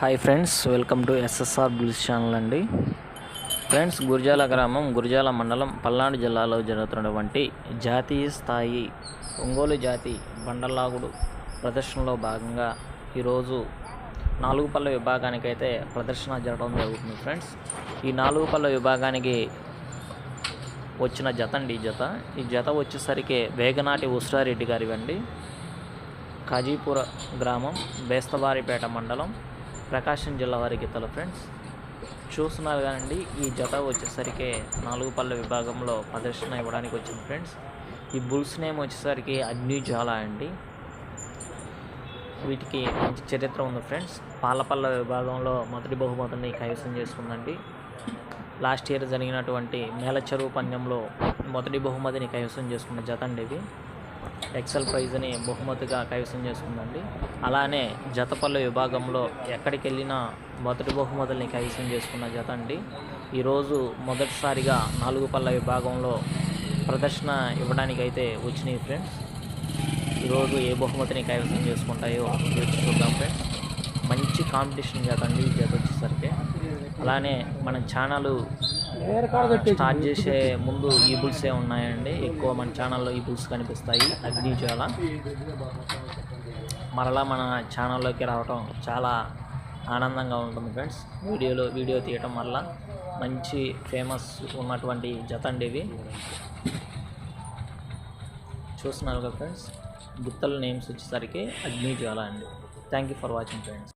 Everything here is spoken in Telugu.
Hi friends, welcome to SSR bulls channel అండి. ఫ్రెండ్స్, గురజాల గ్రామం, గురజాల మండలం, పల్నాడు జిల్లాలో జరుగుతున్నటువంటి జాతీయ స్థాయి ఒంగోలు జాతి బండలాగుడు ప్రదర్శనలో భాగంగా ఈరోజు 4 పళ్ళ విభాగానికైతే ప్రదర్శన జరగడం జరుగుతుంది. ఫ్రెండ్స్, ఈ 4 పళ్ళ విభాగానికి వచ్చిన జత అండి. ఈ జత వచ్చేసరికి వేగనాటి ఉస్రారెడ్డి గారివండి. కాజీపుర గ్రామం, బేస్తవారిపేట మండలం, ప్రకాశం జిల్లా వారి గీతలు. ఫ్రెండ్స్, చూస్తున్నారు కానండి, ఈ జత వచ్చేసరికి 4 పళ్ళ విభాగంలో ప్రదర్శన ఇవ్వడానికి వచ్చింది. ఫ్రెండ్స్, ఈ బుల్స్ నేమ్ వచ్చేసరికి అగ్నిజ్వాల అండి. వీటికి మంచి చరిత్ర ఉంది. ఫ్రెండ్స్, పాలపల్ల విభాగంలో మొదటి బహుమతిని కైవసం చేసుకుందండి. లాస్ట్ ఇయర్ జరిగినటువంటి మేలచెరువు పందెంలో మొదటి బహుమతిని కైవసం చేసుకున్న జత అండి. ఇది ఎక్సెల్ ప్రైజ్ని బహుమతిగా కైవసం చేసుకుందండి. అలానే జతపల్ల విభాగంలో ఎక్కడికి వెళ్ళినా మొదటి బహుమతుల్ని కైవసం చేసుకున్న జత అండి. ఈరోజు మొదటిసారిగా 4 పళ్ళ విభాగంలో ప్రదర్శన ఇవ్వడానికైతే వచ్చినాయి. ఫ్రెండ్స్, ఈరోజు ఏ బహుమతిని కైవసం చేసుకుంటాయో చూద్దాం. ఫ్రెండ్స్, మంచి కాంపిటీషన్ జత అండి ఈ జత వచ్చేసరికి. అలానే మన ఛానల్ స్టార్ట్ చేసే ముందు ఈ బుల్సే ఉన్నాయండి. ఎక్కువ మన ఛానల్లో ఈ బుల్స్ కనిపిస్తాయి. అగ్నిజ్వాల మరలా మన ఛానల్లోకి రావటం చాలా ఆనందంగా ఉంటుంది. ఫ్రెండ్స్, వీడియో తీయటం వల్ల మంచి ఫేమస్ ఉన్నటువంటి జత అండి ఇవి. చూస్తున్నారు కదా ఫ్రెండ్స్, గుత్తల నేమ్స్ వచ్చేసరికి అగ్నిజ్వాల అండి. Thank you for watching friends.